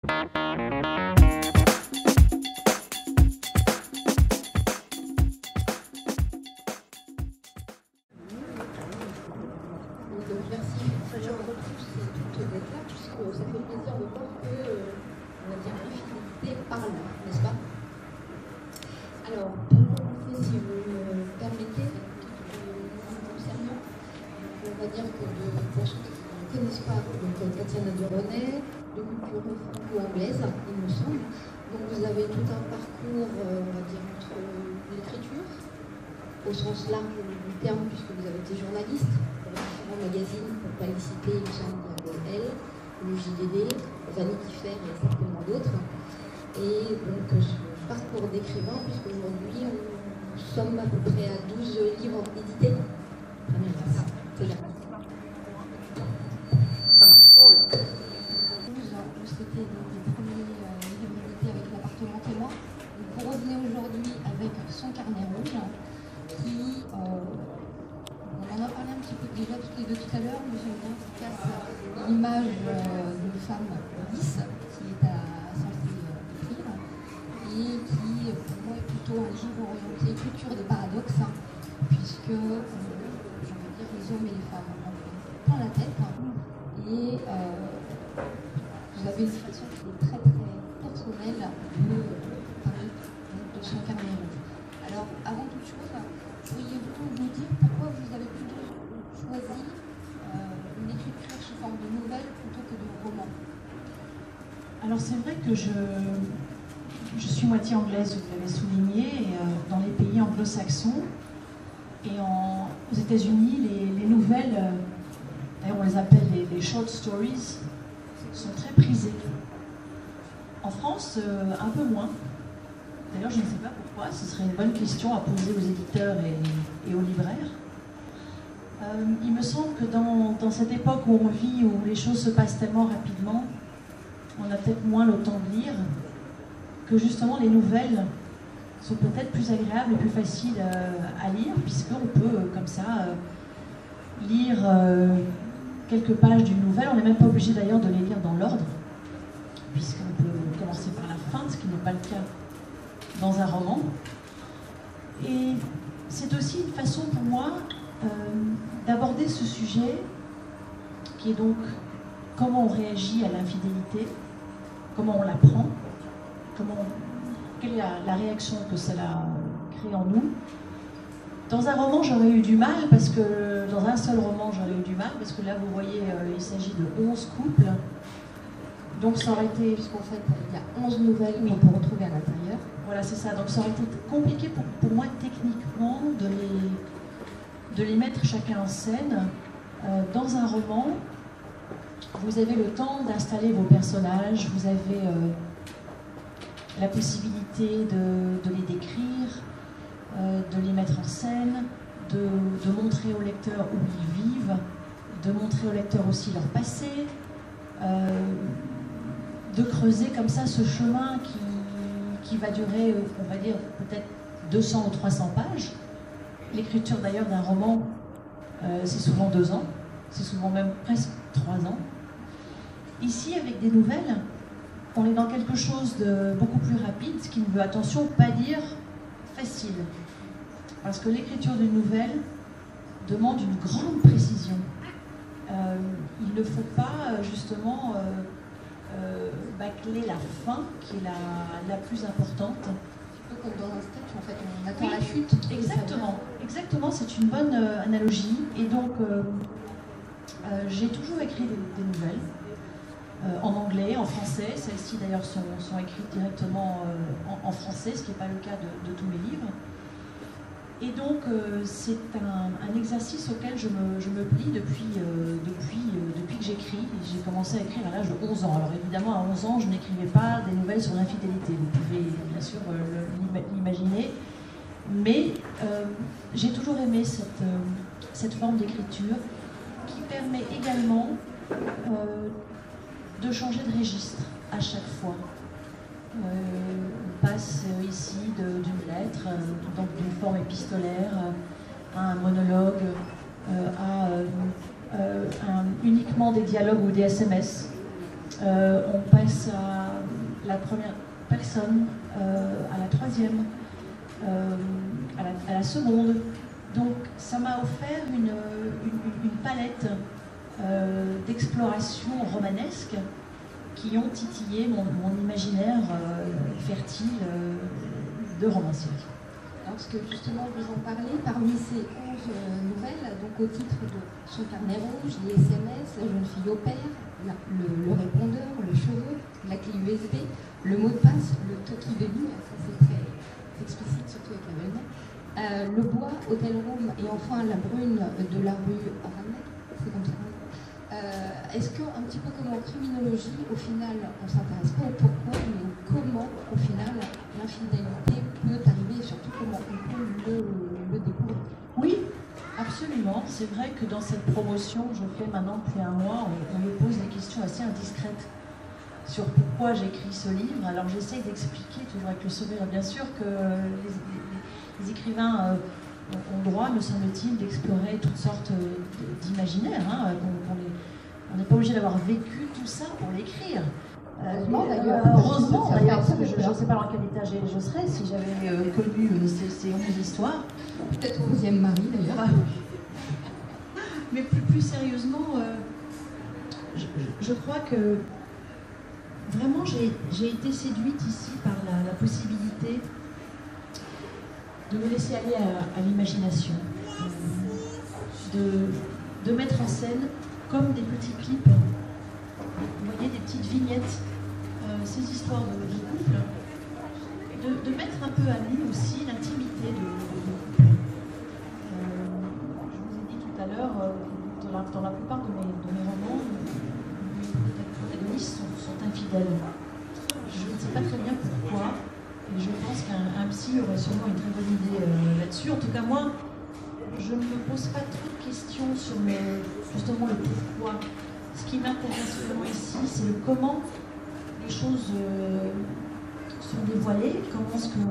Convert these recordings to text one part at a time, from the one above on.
Merci. Je retrouve toutes d'être là, puisque ça fait plaisir de voir que, on va dire, l'infinité parle, n'est-ce pas? Alors, pour commencer, si vous me permettez, concernant, on va dire que pour ceux qui ne connaissent pas Tatiana Deronay, de culture franco-anglaise, il me semble. Donc vous avez tout un parcours, on va dire, entre l'écriture, au sens large du terme, puisque vous avez été journaliste, pour différents magazines, pour ne pas les citer, il me semble, il y avait Elle, le JDD, Vanity Fair et certainement d'autres. Et donc ce parcours d'écrivain, puisqu'aujourd'hui nous sommes à peu près à 12 livres édités. Très bien, c'est bien. Ça marche. Oh là. C'était les premiers livres édités avec l'appartement témoin. Vous revenez aujourd'hui avec Son carnet rouge, qui, on en a parlé un petit peu déjà toutes les deux tout à l'heure, mais j'aime bien qu'il casse l'image d'une femme lisse qui est censée écrire, et qui, pour moi, est plutôt un livre orienté culture des paradoxes, puisque, j'ai envie de dire, les hommes et les femmes ont plein la tête, et vous avez une façon qui est très très personnelle de parler de Son carnet rouge. Alors, avant toute chose, pourriez-vous nous dire pourquoi vous avez plutôt choisi une écriture sous forme de nouvelle plutôt que de roman? Alors c'est vrai que je suis moitié anglaise, vous l'avez souligné, dans les pays anglo-saxons. Et aux États-Unis, les nouvelles, d'ailleurs on les appelle les short stories, sont très prisées. En France, un peu moins. D'ailleurs, je ne sais pas pourquoi, ce serait une bonne question à poser aux éditeurs et aux libraires. Il me semble que dans cette époque où on vit, où les choses se passent tellement rapidement, on a peut-être moins le temps de lire, que justement les nouvelles sont peut-être plus agréables et plus faciles à lire, puisqu'on peut, comme ça, lire quelques pages d'une nouvelle. On n'est même pas obligé d'ailleurs de les lire dans l'ordre, puisqu'on peut commencer par la fin, ce qui n'est pas le cas dans un roman. Et c'est aussi une façon pour moi d'aborder ce sujet qui est donc comment on réagit à l'infidélité, comment on la prend, quelle est la réaction que cela crée en nous. Dans un roman, j'aurais eu du mal, parce que dans un seul roman, j'aurais eu du mal, parce que là, vous voyez, il s'agit de 11 couples. Donc ça aurait été... Puisqu'en fait, il y a 11 nouvelles qu'on peut retrouver à l'intérieur. Voilà, c'est ça. Donc ça aurait été compliqué pour moi, techniquement, de les mettre chacun en scène. Dans un roman, vous avez le temps d'installer vos personnages, vous avez la possibilité de les décrire, de les mettre en scène, de montrer au lecteur où ils vivent, de montrer au lecteur aussi leur passé, de creuser comme ça ce chemin qui va durer, on va dire, peut-être 200 ou 300 pages. L'écriture d'ailleurs d'un roman, c'est souvent 2 ans, c'est souvent même presque 3 ans. Ici, avec des nouvelles, on est dans quelque chose de beaucoup plus rapide, ce qui ne veut, attention, pas dire facile. Parce que l'écriture d'une nouvelle demande une grande précision. Il ne faut pas, justement, bâcler la fin, qui est la plus importante. Un peu comme dans un sketch, en fait, on attend la chute. Exactement, c'est une bonne analogie. Et donc, j'ai toujours écrit des nouvelles. En anglais, en français. Celles-ci d'ailleurs sont écrites directement en français, ce qui n'est pas le cas de tous mes livres. Et donc c'est un exercice auquel je me plie depuis que j'écris. J'ai commencé à écrire à l'âge de 11 ans. Alors évidemment, à 11 ans, je n'écrivais pas des nouvelles sur l'infidélité. Vous pouvez bien sûr l'imaginer. Mais j'ai toujours aimé cette forme d'écriture qui permet également de changer de registre à chaque fois. On passe ici d'une lettre, donc d'une forme épistolaire, à un monologue, à uniquement des dialogues ou des SMS. On passe à la première personne, à la troisième, à la seconde. Donc ça m'a offert une palette d'exploration romanesque qui ont titillé mon imaginaire fertile de romancier. Alors, parce que justement, vous en parlez, parmi ces 11 nouvelles, donc au titre de Son carnet rouge, les SMS, La jeune fille au père, le répondeur, le cheveu, la clé USB, le mot de passe, le toki baby, ça c'est très explicite, surtout avec la belle-mère, le bois, Hotel Room, et enfin la brune de la rue Ramey, c'est comme ça. Est-ce qu'un petit peu comme en criminologie, au final, on ne s'intéresse pas au pourquoi, mais au comment, au final, l'infidélité peut arriver, et surtout comment on peut le découvrir? Oui, absolument. C'est vrai que dans cette promotion que je fais maintenant depuis un mois, on me pose des questions assez indiscrètes sur pourquoi j'écris ce livre. Alors j'essaye d'expliquer, toujours avec le sourire bien sûr, que les écrivains ont droit, me semble-t-il, d'explorer toutes sortes d'imaginaires. Hein, on n'est pas obligé d'avoir vécu tout ça pour l'écrire. Heureusement d'ailleurs, parce que je ne sais pas dans quel état je serais si j'avais connu ces 11 histoires. Peut-être au 11e mari d'ailleurs. Mais plus sérieusement, je crois que vraiment j'ai été séduite ici par la possibilité de me laisser aller à l'imagination, de mettre en scène comme des petits clips, vous voyez, des petites vignettes, ces histoires de couple, et de mettre un peu à nu aussi l'intimité de couple. Je vous ai dit tout à l'heure, dans la plupart de mes romans, les protagonistes sont infidèles. Je ne sais pas très bien pourquoi, et je pense qu'un psy aurait sûrement une très bonne idée là-dessus. En tout cas, moi, je ne me pose pas trop de questions sur justement le pourquoi. Ce qui m'intéresse vraiment ici, c'est le comment les choses sont dévoilées, comment est-ce que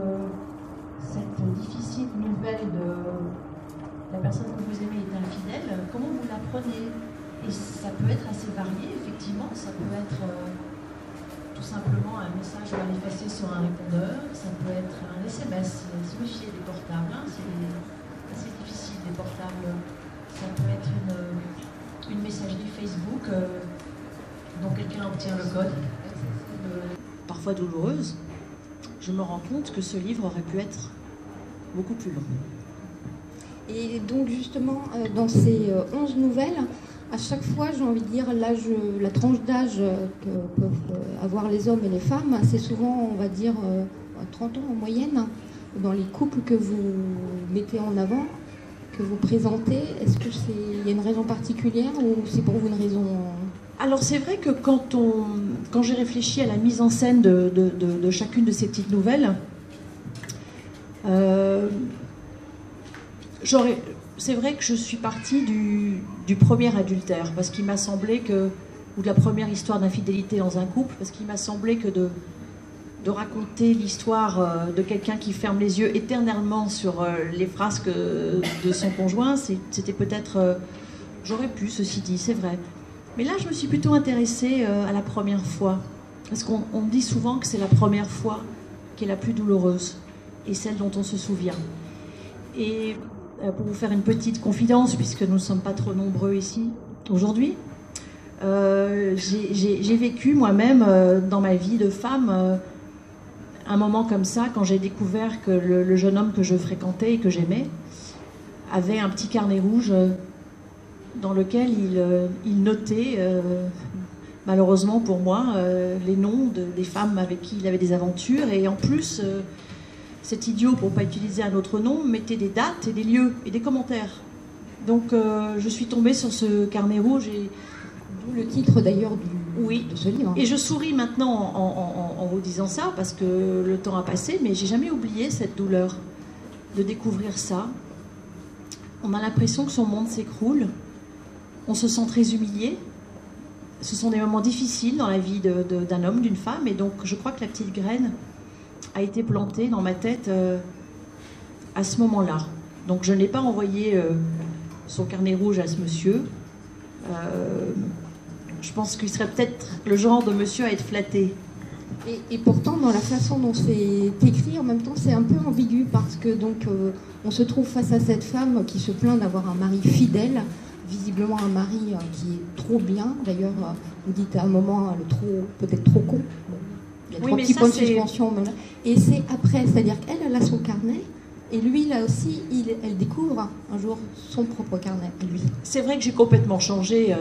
cette difficile nouvelle de la personne que vous aimez est infidèle, comment vous la prenez. Et ça peut être assez varié, effectivement, ça peut être tout simplement un message à effacer sur un répondeur, ça peut être un SMS, se méfier des portables, hein, c'est assez difficile des portables, ça peut être une messagerie Facebook dont quelqu'un obtient le code, parfois douloureuse. Je me rends compte que ce livre aurait pu être beaucoup plus long. Et donc justement, dans ces 11 nouvelles, à chaque fois, j'ai envie de dire, la tranche d'âge que peuvent avoir les hommes et les femmes, c'est souvent, on va dire, 30 ans en moyenne, dans les couples que vous mettez en avant, que vous présentez. Est-ce qu'il y a une raison particulière ou c'est pour vous une raison... Alors c'est vrai que quand j'ai réfléchi à la mise en scène de chacune de ces petites nouvelles, c'est vrai que je suis partie du premier adultère, parce qu'il m'a semblé que, ou de la première histoire d'infidélité dans un couple, parce qu'il m'a semblé que de raconter l'histoire de quelqu'un qui ferme les yeux éternellement sur les frasques de son conjoint, c'était peut-être... j'aurais pu, ceci dit, c'est vrai. Mais là, je me suis plutôt intéressée à la première fois, parce qu'on dit souvent que c'est la première fois qui est la plus douloureuse, et celle dont on se souvient. Et pour vous faire une petite confidence, puisque nous ne sommes pas trop nombreux ici aujourd'hui, j'ai vécu moi-même dans ma vie de femme un moment comme ça, quand j'ai découvert que le jeune homme que je fréquentais et que j'aimais avait un petit carnet rouge dans lequel il notait, malheureusement pour moi, les noms des femmes avec qui il avait des aventures, et en plus... cet idiot, pour ne pas utiliser un autre nom, mettait des dates et des lieux et des commentaires. Donc je suis tombée sur ce carnet rouge et... D'où le titre d'ailleurs de ce livre. Et je souris maintenant en vous disant ça, parce que le temps a passé, mais j'ai jamais oublié cette douleur de découvrir ça. On a l'impression que son monde s'écroule, on se sent très humilié. Ce sont des moments difficiles dans la vie d'un homme, d'une femme, et donc je crois que la petite graine a été plantée dans ma tête à ce moment-là. Donc je n'ai pas envoyé son carnet rouge à ce monsieur. Je pense qu'il serait peut-être le genre de monsieur à être flatté Et pourtant, dans la façon dont c'est écrit, en même temps, c'est un peu ambigu parce que donc on se trouve face à cette femme qui se plaint d'avoir un mari fidèle, visiblement un mari qui est trop bien. D'ailleurs, vous dites à un moment, peut-être trop con. Bon, il y a trois petits points de suspension. Et c'est après, c'est-à-dire qu'elle a son carnet. Et lui, là aussi, elle découvre un jour son propre carnet, lui. C'est vrai que j'ai complètement changé.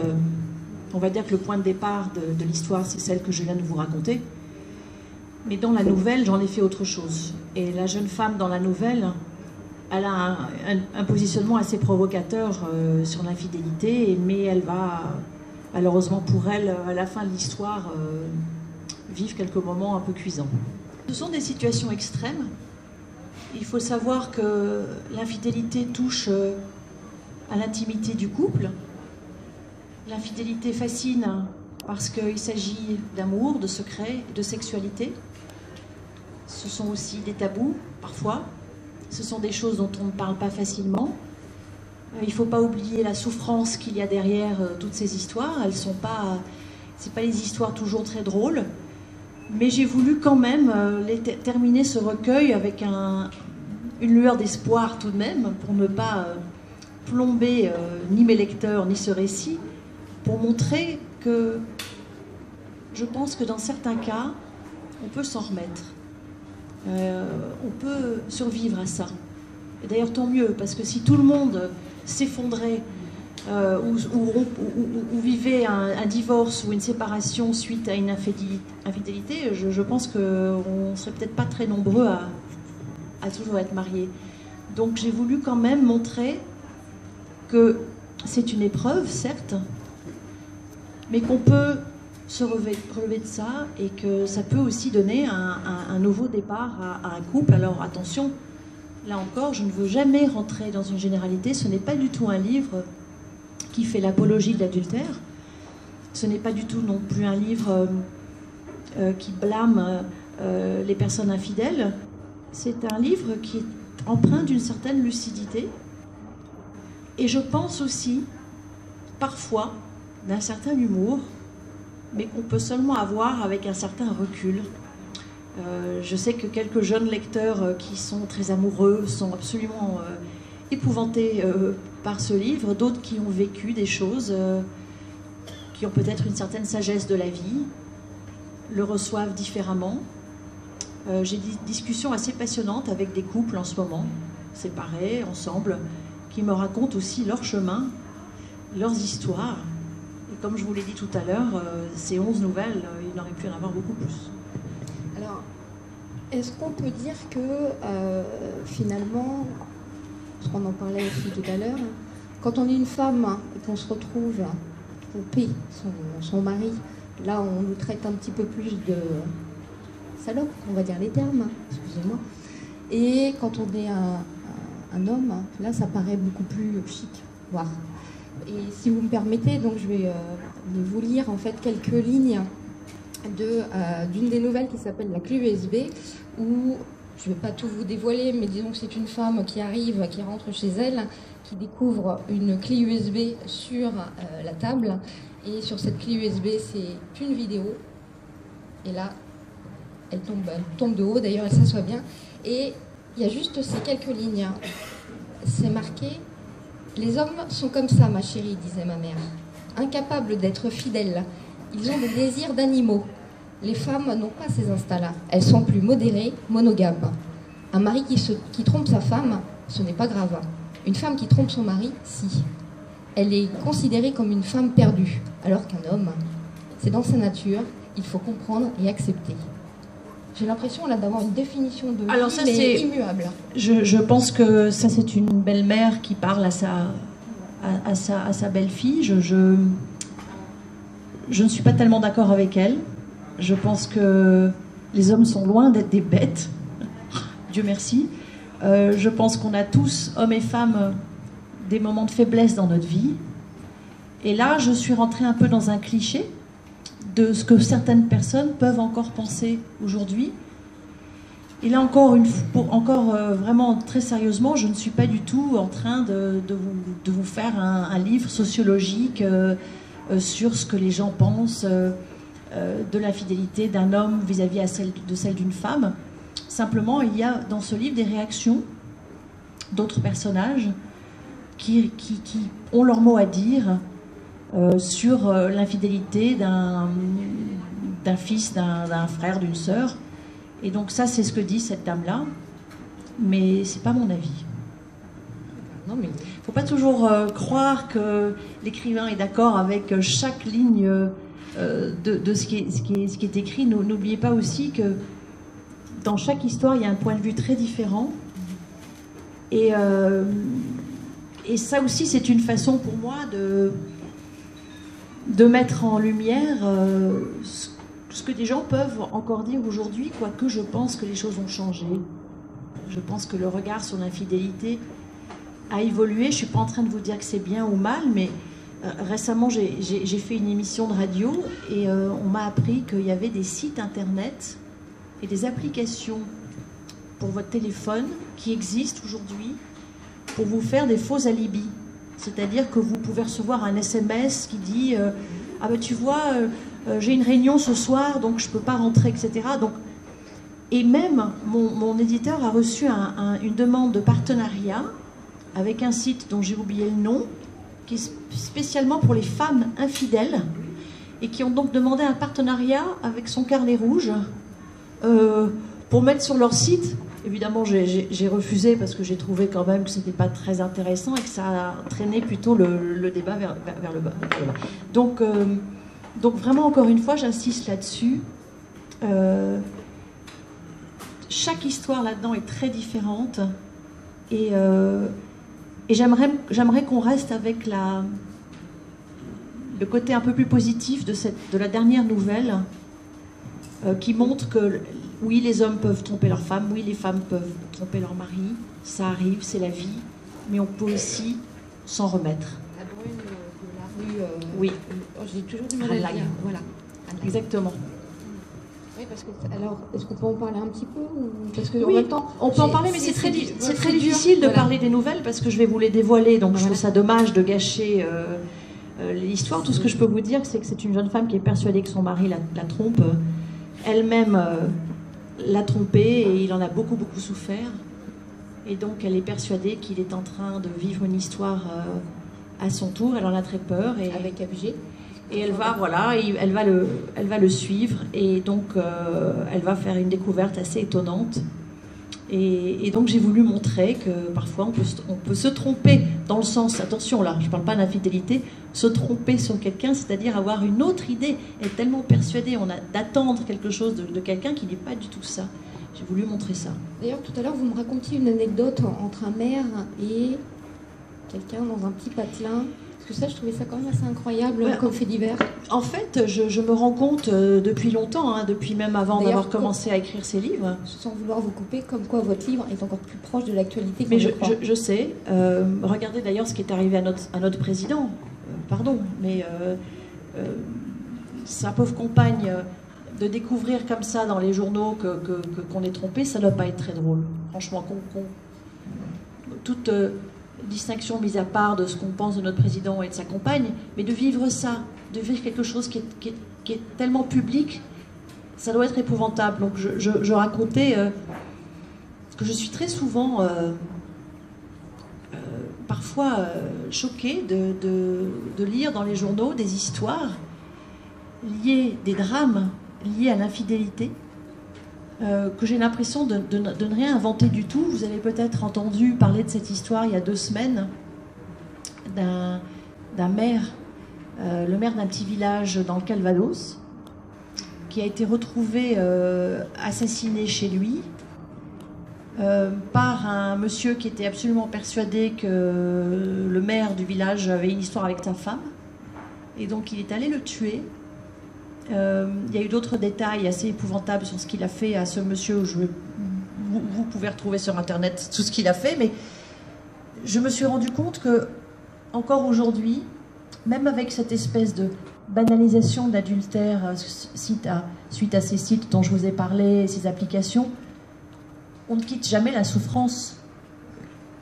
On va dire que le point de départ de l'histoire, c'est celle que je viens de vous raconter. Mais dans la nouvelle, j'en ai fait autre chose. Et la jeune femme dans la nouvelle, elle a un positionnement assez provocateur sur l'infidélité, mais elle va, malheureusement pour elle, à la fin de l'histoire, vivre quelques moments un peu cuisants. Ce sont des situations extrêmes. Il faut savoir que l'infidélité touche à l'intimité du couple. L'infidélité fascine parce qu'il s'agit d'amour, de secret, de sexualité. Ce sont aussi des tabous, parfois. Ce sont des choses dont on ne parle pas facilement. Il ne faut pas oublier la souffrance qu'il y a derrière toutes ces histoires. Elles sont pas... C'est pas les histoires toujours très drôles. Mais j'ai voulu quand même terminer ce recueil avec une lueur d'espoir tout de même, pour ne pas plomber ni mes lecteurs, ni ce récit, pour montrer que je pense que dans certains cas, on peut s'en remettre. On peut survivre à ça. Et d'ailleurs, tant mieux, parce que si tout le monde s'effondrait ou vivait un divorce ou une séparation suite à une infidélité, je pense qu'on ne serait peut-être pas très nombreux à toujours être mariés. Donc j'ai voulu quand même montrer que c'est une épreuve, certes, mais qu'on peut se relever de ça et que ça peut aussi donner un nouveau départ à un couple. Alors attention, là encore, je ne veux jamais rentrer dans une généralité. Ce n'est pas du tout un livre qui fait l'apologie de l'adultère. Ce n'est pas du tout non plus un livre qui blâme les personnes infidèles. C'est un livre qui est empreint d'une certaine lucidité. Et je pense aussi, parfois, d'un certain humour, mais qu'on peut seulement avoir avec un certain recul. Je sais que quelques jeunes lecteurs qui sont très amoureux sont absolument épouvantés par ce livre, d'autres qui ont vécu des choses, qui ont peut-être une certaine sagesse de la vie, le reçoivent différemment. J'ai des discussions assez passionnantes avec des couples en ce moment, séparés, ensemble, qui me racontent aussi leur chemin, leurs histoires. Et comme je vous l'ai dit tout à l'heure, ces 11 nouvelles, il n'aurait pu en avoir beaucoup plus. Alors, est-ce qu'on peut dire que finalement, parce qu'on en parlait aussi tout à l'heure, quand on est une femme et qu'on se retrouve pour payer son mari, là on nous traite un petit peu plus de salope, on va dire les termes, excusez-moi. Et quand on est un homme, là ça paraît beaucoup plus chic, voire. Et si vous me permettez, donc je vais vous lire en fait quelques lignes d'une des nouvelles qui s'appelle La clé USB, où je ne vais pas tout vous dévoiler, mais disons que c'est une femme qui arrive, qui rentre chez elle, qui découvre une clé USB sur la table, et sur cette clé USB c'est une vidéo, et là elle tombe de haut, d'ailleurs elle s'assoit bien, et il y a juste ces quelques lignes, c'est marqué: les hommes sont comme ça, ma chérie, disait ma mère, incapables d'être fidèles, ils ont des désirs d'animaux. Les femmes n'ont pas ces instincts-là, elles sont plus modérées, monogames. Un mari qui trompe sa femme, ce n'est pas grave. Une femme qui trompe son mari, si. Elle est considérée comme une femme perdue, alors qu'un homme, c'est dans sa nature, il faut comprendre et accepter. J'ai l'impression là d'avoir une définition de alors vie, ça, mais immuable. Je pense que ça c'est une belle-mère qui parle à sa belle-fille. Je ne suis pas tellement d'accord avec elle. Je pense que les hommes sont loin d'être des bêtes. Dieu merci. Je pense qu'on a tous, hommes et femmes, des moments de faiblesse dans notre vie. Et là, je suis rentrée un peu dans un cliché de ce que certaines personnes peuvent encore penser aujourd'hui. Et là encore, vraiment très sérieusement, je ne suis pas du tout en train de vous faire un livre sociologique sur ce que les gens pensent. de l'infidélité d'un homme vis-à-vis de celle d'une femme. Simplement, il y a dans ce livre des réactions d'autres personnages qui ont leur mot à dire sur l'infidélité d'un fils, d'un frère, d'une sœur. Et donc ça, c'est ce que dit cette dame-là, mais c'est pas mon avis. Non, mais faut pas toujours croire que l'écrivain est d'accord avec chaque ligne de ce qui est écrit. N'oubliez pas aussi que dans chaque histoire, il y a un point de vue très différent. Et ça aussi, c'est une façon pour moi de mettre en lumière ce que des gens peuvent encore dire aujourd'hui, quoique je pense que les choses ont changé. Je pense que le regard sur l'infidélité a évolué. Je ne suis pas en train de vous dire que c'est bien ou mal, mais récemment, j'ai fait une émission de radio et on m'a appris qu'il y avait des sites internet et des applications pour votre téléphone qui existent aujourd'hui pour vous faire des faux alibis. C'est-à-dire que vous pouvez recevoir un SMS qui dit ah ben tu vois, j'ai une réunion ce soir, donc je ne peux pas rentrer, etc. Donc, et même, mon éditeur a reçu une demande de partenariat avec un site dont j'ai oublié le nom, qui est spécialement pour les femmes infidèles, et qui ont donc demandé un partenariat avec son carnet rouge pour mettre sur leur site. Évidemment, j'ai refusé parce que j'ai trouvé quand même que ce n'était pas très intéressant et que ça a traîné plutôt le débat vers le bas. Donc vraiment, encore une fois, j'insiste là-dessus. Chaque histoire là-dedans est très différente et j'aimerais qu'on reste avec le côté un peu plus positif de la dernière nouvelle qui montre que oui, les hommes peuvent tromper leurs femmes, oui, les femmes peuvent tromper leur mari, ça arrive, c'est la vie, mais on peut aussi s'en remettre. La brune de la rue... oui. J'ai toujours du mal à le dire. Voilà. Exactement. Oui, parce que, alors, est-ce qu'on peut en parler un petit peu parce que, oui, en même temps, on peut en parler, mais c'est très difficile de parler des nouvelles parce que je vais vous les dévoiler, donc je trouve ça dommage de gâcher l'histoire. Tout ce que je peux vous dire, c'est que c'est une jeune femme qui est persuadée que son mari la trompe. Elle-même l'a trompé et il en a beaucoup souffert. Et donc elle est persuadée qu'il est en train de vivre une histoire à son tour. Elle en a très peur. Et, avec ABG. Et elle va le suivre. Et donc elle va faire une découverte assez étonnante. Et donc j'ai voulu montrer que parfois on peut se tromper dans le sens, attention là, je ne parle pas d'infidélité, se tromper sur quelqu'un, c'est-à-dire avoir une autre idée, être tellement persuadé d'attendre quelque chose de quelqu'un qui n'est pas du tout ça. J'ai voulu montrer ça. D'ailleurs, tout à l'heure, vous me racontiez une anecdote entre un maire et quelqu'un dans un petit patelin. Parce que ça, je trouvais ça quand même assez incroyable comme fait divers. En fait, je me rends compte depuis longtemps, depuis même avant d'avoir commencé à écrire ces livres. Sans vouloir vous couper, comme quoi votre livre est encore plus proche de l'actualité. Mais je sais. Regardez d'ailleurs ce qui est arrivé à notre président. Pardon, mais sa pauvre compagne, de découvrir comme ça dans les journaux qu'on est trompé, ça ne doit pas être très drôle. Franchement, toute distinction mise à part de ce qu'on pense de notre président et de sa compagne, mais de vivre ça, de vivre quelque chose qui est tellement public, ça doit être épouvantable. Donc je racontais que je suis très souvent parfois choquée de lire dans les journaux des histoires liées, des drames liés à l'infidélité, que j'ai l'impression de ne rien inventer du tout. Vous avez peut-être entendu parler de cette histoire il y a 2 semaines d'un maire, le maire d'un petit village dans le Calvados, qui a été retrouvé assassiné chez lui par un monsieur qui était absolument persuadé que le maire du village avait une histoire avec sa femme, et donc il est allé le tuer. Il y a eu d'autres détails assez épouvantables sur ce qu'il a fait à ce monsieur. Vous pouvez retrouver sur internet tout ce qu'il a fait, mais je me suis rendu compte que encore aujourd'hui, même avec cette espèce de banalisation de l'adultère suite à ces sites dont je vous ai parlé, ces applications, on ne quitte jamais la souffrance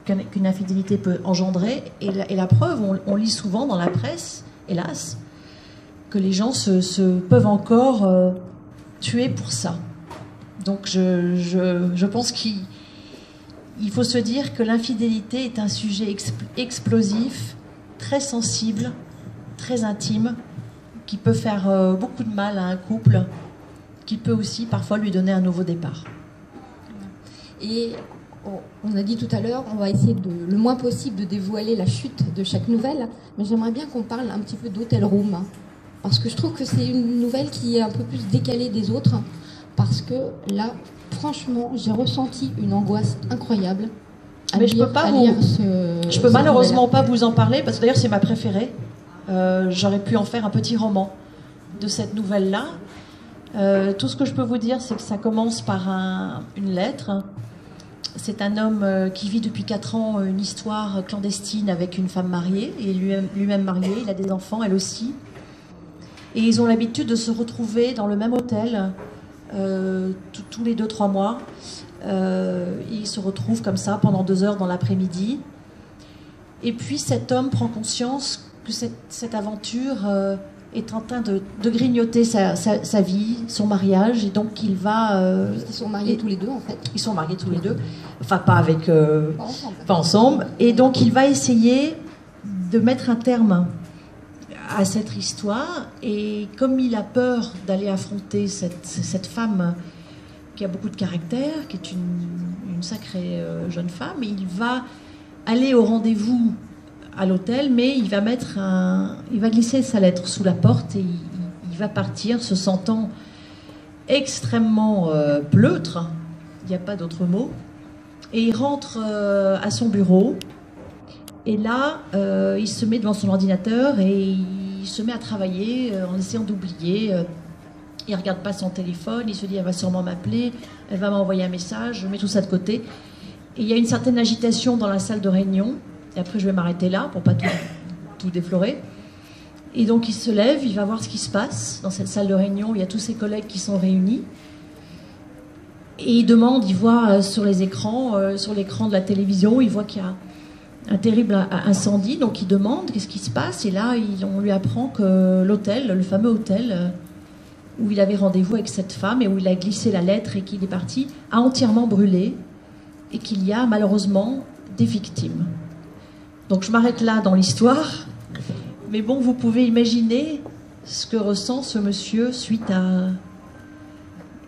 qu'une infidélité peut engendrer. Et la preuve, on lit souvent dans la presse, hélas, que les gens peuvent encore tuer pour ça. Donc je pense qu'il faut se dire que l'infidélité est un sujet explosif, très sensible, très intime, qui peut faire beaucoup de mal à un couple, qui peut aussi parfois lui donner un nouveau départ. Et on a dit tout à l'heure, on va essayer le moins possible de dévoiler la chute de chaque nouvelle, mais j'aimerais bien qu'on parle un petit peu d'Hotel Room, parce que je trouve que c'est une nouvelle qui est un peu plus décalée des autres, parce que là, franchement, j'ai ressenti une angoisse incroyable. Mais je peux malheureusement pas vous en parler, parce que d'ailleurs c'est ma préférée. J'aurais pu en faire un petit roman de cette nouvelle-là. Tout ce que je peux vous dire, c'est que ça commence par une lettre. C'est un homme qui vit depuis 4 ans une histoire clandestine avec une femme mariée, et lui-même marié, il a des enfants, elle aussi. Et ils ont l'habitude de se retrouver dans le même hôtel tous les 2-3 mois. Ils se retrouvent comme ça pendant 2 heures dans l'après-midi. Et puis cet homme prend conscience que cette aventure est en train de grignoter sa vie, son mariage, et donc il va... Ils sont mariés tous les deux, en fait. Ils sont mariés tous les deux, enfin pas ensemble. Et donc il va essayer de mettre un terme à cette histoire, et comme il a peur d'aller affronter cette femme qui a beaucoup de caractère, qui est une sacrée jeune femme, il va aller au rendez-vous à l'hôtel, mais il va glisser sa lettre sous la porte, et il va partir se sentant extrêmement pleutre, il n'y a pas d'autre mot, et il rentre à son bureau, et là il se met devant son ordinateur et il se met à travailler en essayant d'oublier. Il ne regarde pas son téléphone, il se dit elle va sûrement m'appeler, elle va m'envoyer un message, je mets tout ça de côté. Et il y a une certaine agitation dans la salle de réunion, et après je vais m'arrêter là pour pas tout déflorer. Et donc il se lève, il va voir ce qui se passe dans cette salle de réunion, il y a tous ses collègues qui sont réunis. Et il demande, il voit sur les écrans, sur l'écran de la télévision, il voit qu'il y a un terrible incendie, donc il demande qu'est-ce qui se passe, et là on lui apprend que l'hôtel, le fameux hôtel où il avait rendez-vous avec cette femme et où il a glissé la lettre et qu'il est parti, a entièrement brûlé, et qu'il y a malheureusement des victimes. Donc je m'arrête là dans l'histoire, mais bon, vous pouvez imaginer ce que ressent ce monsieur suite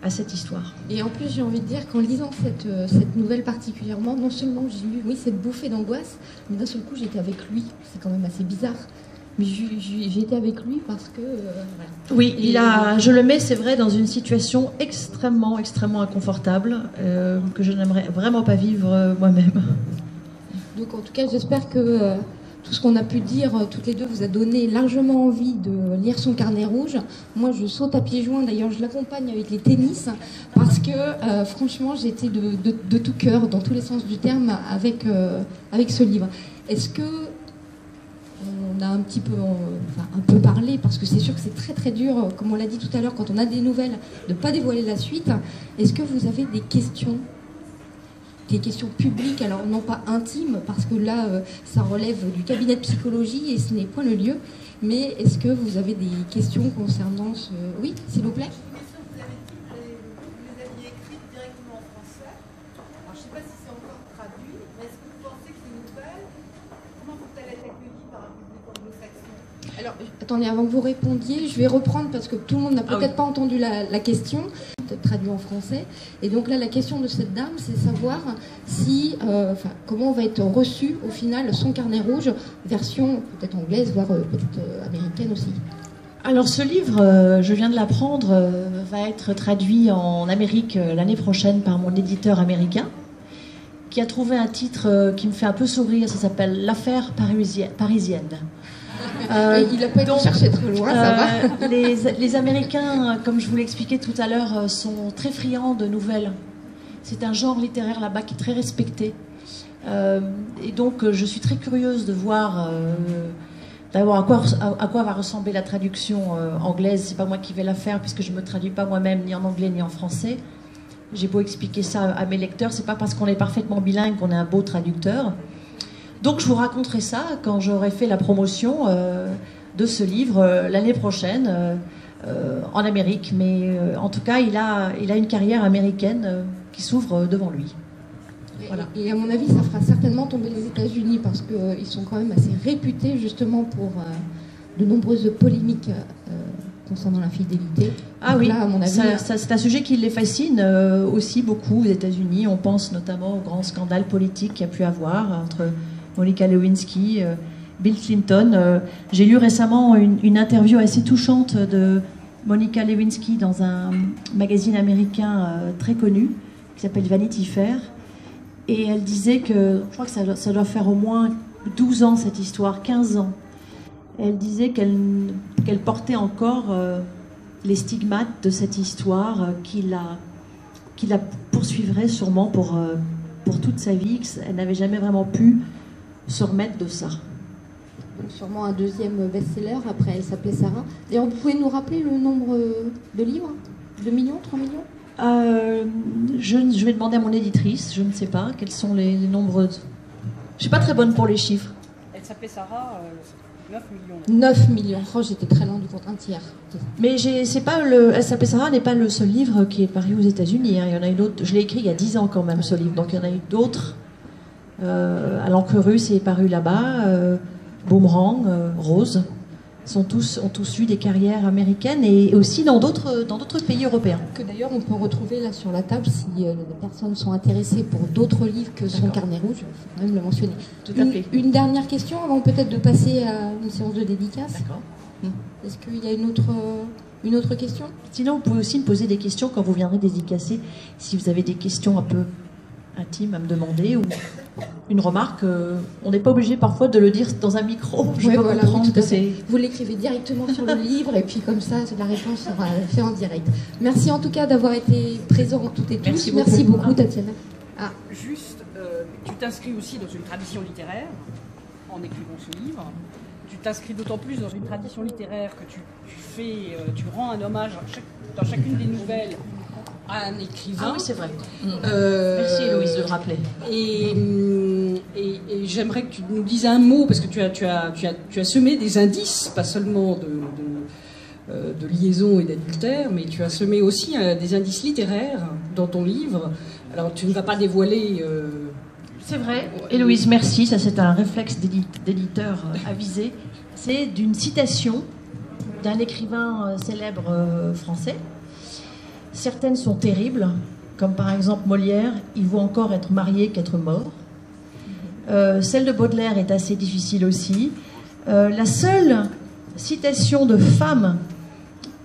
à cette histoire. Et en plus, j'ai envie de dire qu'en lisant cette nouvelle particulièrement, non seulement j'ai eu cette bouffée d'angoisse, mais d'un seul coup j'étais avec lui. C'est quand même assez bizarre. Mais j'ai été avec lui parce que... voilà. Oui, je le mets, c'est vrai, dans une situation extrêmement, extrêmement inconfortable, que je n'aimerais vraiment pas vivre moi-même. Donc en tout cas, j'espère que tout ce qu'on a pu dire toutes les deux vous a donné largement envie de lire son carnet rouge. Moi, je saute à pieds joints. D'ailleurs, je l'accompagne avec les tennis parce que franchement, j'ai été de tout cœur, dans tous les sens du terme, avec ce livre. Est-ce que on a un peu parlé, parce que c'est sûr que c'est très très dur, comme on l'a dit tout à l'heure, quand on a des nouvelles, de ne pas dévoiler la suite. Est-ce que vous avez des questions publiques, alors non pas intimes, parce que là, ça relève du cabinet de psychologie et ce n'est point le lieu, mais est-ce que vous avez des questions concernant ce... Oui, s'il vous plaît. Vous les aviez écrites directement en français. Alors, je ne sais pas si c'est encore traduit, mais est-ce que vous pensez que ces nouvelles, comment faut-elle être accueillie par un public anglo-saxon? Alors, attendez, avant que vous répondiez, je vais reprendre parce que tout le monde n'a peut-être pas entendu la question, peut-être traduit en français. Et donc là, la question de cette dame, c'est savoir si, comment va être reçu au final son carnet rouge, version peut-être anglaise, voire peut-être américaine aussi. Alors ce livre, je viens de l'apprendre, va être traduit en Amérique l'année prochaine par mon éditeur américain, qui a trouvé un titre qui me fait un peu sourire, ça s'appelle L'affaire parisienne. Il n'a pas été cherché trop loin, ça va. Les Américains, comme je vous l'expliquais tout à l'heure, sont très friands de nouvelles. C'est un genre littéraire là-bas qui est très respecté. Et donc je suis très curieuse de voir à quoi va ressembler la traduction anglaise. C'est pas moi qui vais la faire puisque je me traduis pas moi-même ni en anglais ni en français. J'ai beau expliquer ça à mes lecteurs, c'est pas parce qu'on est parfaitement bilingue qu'on est un beau traducteur. Donc je vous raconterai ça quand j'aurai fait la promotion de ce livre l'année prochaine en Amérique. Mais en tout cas, il a une carrière américaine qui s'ouvre devant lui. Voilà. Et à mon avis, ça fera certainement tomber les États-Unis parce qu'ils sont quand même assez réputés justement pour de nombreuses polémiques concernant l'infidélité. Ah donc oui, là, à mon avis, c'est un sujet qui les fascine aussi beaucoup aux États-Unis. On pense notamment au grand scandale politique qu'il y a pu avoir entre Monica Lewinsky, Bill Clinton. J'ai lu récemment une interview assez touchante de Monica Lewinsky dans un magazine américain très connu qui s'appelle Vanity Fair. Et elle disait que, je crois que ça doit faire au moins 12 ans cette histoire, 15 ans. Elle disait qu'elle portait encore les stigmates de cette histoire, qui la poursuivrait sûrement pour toute sa vie, qu'elle n'avait jamais vraiment pu se remettre de ça. Donc sûrement un deuxième best-seller, après elle s'appelait Sarah. D'ailleurs, vous pouvez nous rappeler le nombre de livres? 2 millions, 3 millions? Je vais demander à mon éditrice, je ne sais pas quels sont les nombres. Je ne suis pas très bonne pour les chiffres. Elle s'appelait Sarah, 9 millions. 9 millions, oh, j'étais très loin du compte, un tiers. Mais c'est pas Elle s'appelait Sarah n'est pas le seul livre qui est paru aux États-Unis. Hein. Il y en a eu d'autres. Je l'ai écrit il y a 10 ans quand même, ce livre. Donc il y en a eu d'autres. À l'encre russe, c'est paru là-bas. Boomerang, Rose. Ont tous eu des carrières américaines et aussi dans d'autres pays européens. Que d'ailleurs on peut retrouver là sur la table si des personnes sont intéressées pour d'autres livres que son carnet rouge, il faut quand même le mentionner. Tout à fait. Une dernière question avant peut-être de passer à une séance de dédicace. D'accord. Est-ce qu'il y a une autre question? Sinon, vous pouvez aussi me poser des questions quand vous viendrez dédicacer, si vous avez des questions un peu intime à me demander ou une remarque, on n'est pas obligé parfois de le dire dans un micro. Je peux comprendre que c'est... Vous l'écrivez directement sur le livre et puis comme ça la réponse sera faite en direct. Merci en tout cas d'avoir été présents toutes et tous. Merci beaucoup Tatiana. Juste, tu t'inscris aussi dans une tradition littéraire en écrivant ce livre. Tu t'inscris d'autant plus dans une tradition littéraire que tu rends un hommage dans chacune des nouvelles à un écrivain. Ah oui, c'est vrai. Merci Héloïse de le rappeler. Et j'aimerais que tu nous dises un mot, parce que tu as semé des indices, pas seulement de liaison et d'adultère, mais tu as semé aussi des indices littéraires dans ton livre. Alors tu ne vas pas dévoiler... C'est vrai. Héloïse, merci. Ça, c'est un réflexe d'éditeur avisé. C'est d'une citation d'un écrivain célèbre français. Certaines sont terribles, comme par exemple Molière, il vaut encore être marié qu'être mort. Celle de Baudelaire est assez difficile aussi. La seule citation de femme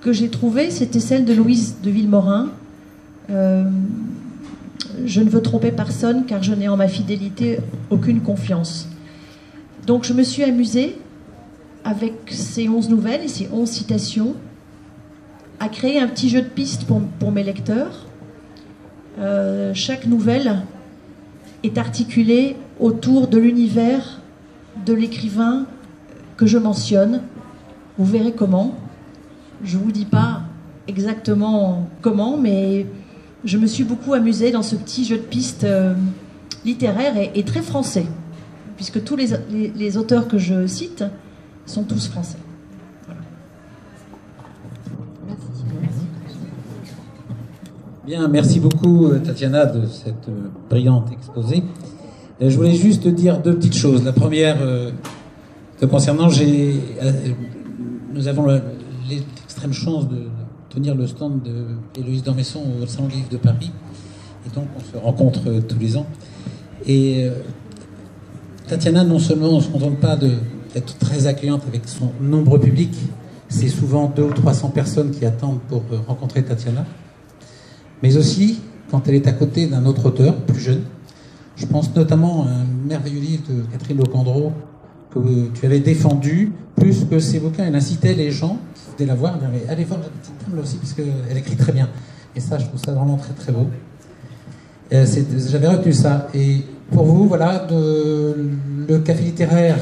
que j'ai trouvée, c'était celle de Louise de Villemorin. Je ne veux tromper personne car je n'ai en ma fidélité aucune confiance. Donc je me suis amusée avec ces 11 nouvelles et ces 11 citations à créer un petit jeu de pistes pour mes lecteurs. Chaque nouvelle est articulée autour de l'univers de l'écrivain que je mentionne. Vous verrez comment. Je ne vous dis pas exactement comment, mais je me suis beaucoup amusée dans ce petit jeu de pistes littéraire et très français, puisque tous les auteurs que je cite sont tous français. Bien, merci beaucoup Tatiana de cette brillante exposé. Je voulais juste dire deux petites choses. La première, te concernant, nous avons l'extrême chance de tenir le stand de Héloïse d'Ormesson au Salon du Livre de Paris. Et donc on se rencontre tous les ans. Et Tatiana, non seulement on ne se contente pas d'être très accueillante avec son nombreux public, c'est souvent 200 ou 300 personnes qui attendent pour rencontrer Tatiana, mais aussi quand elle est à côté d'un autre auteur, plus jeune. Je pense notamment à un merveilleux livre de Catherine Locandreau que tu avais défendu, plus que ses bouquins, elle incitait les gens qui venaient la voir, elle disait, allez voir la petite dame là aussi, parce qu'elle écrit très bien. Et ça, je trouve ça vraiment très très beau. J'avais retenu ça. Et pour vous, voilà, le Café littéraire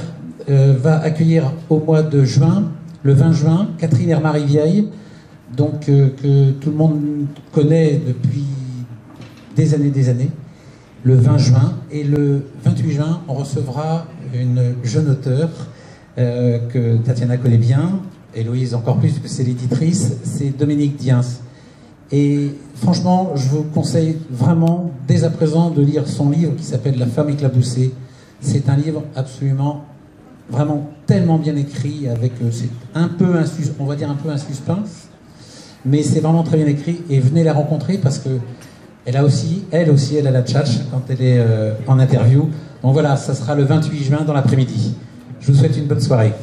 va accueillir au mois de juin, le 20 juin, Catherine Hermary Vieille, donc que tout le monde connaît depuis des années, le 20 juin. Et le 28 juin, on recevra une jeune auteure, que Tatiana connaît bien, Héloïse encore plus, puisque c'est l'éditrice, c'est Dominique Diens. Et franchement, je vous conseille vraiment, dès à présent, de lire son livre qui s'appelle La femme éclaboussée. C'est un livre absolument, vraiment tellement bien écrit, avec, c'est un peu on va dire un peu un suspense, mais c'est vraiment très bien écrit, et venez la rencontrer parce que elle a la tchatch quand elle est en interview. Donc voilà, ça sera le 28 juin dans l'après-midi. Je vous souhaite une bonne soirée.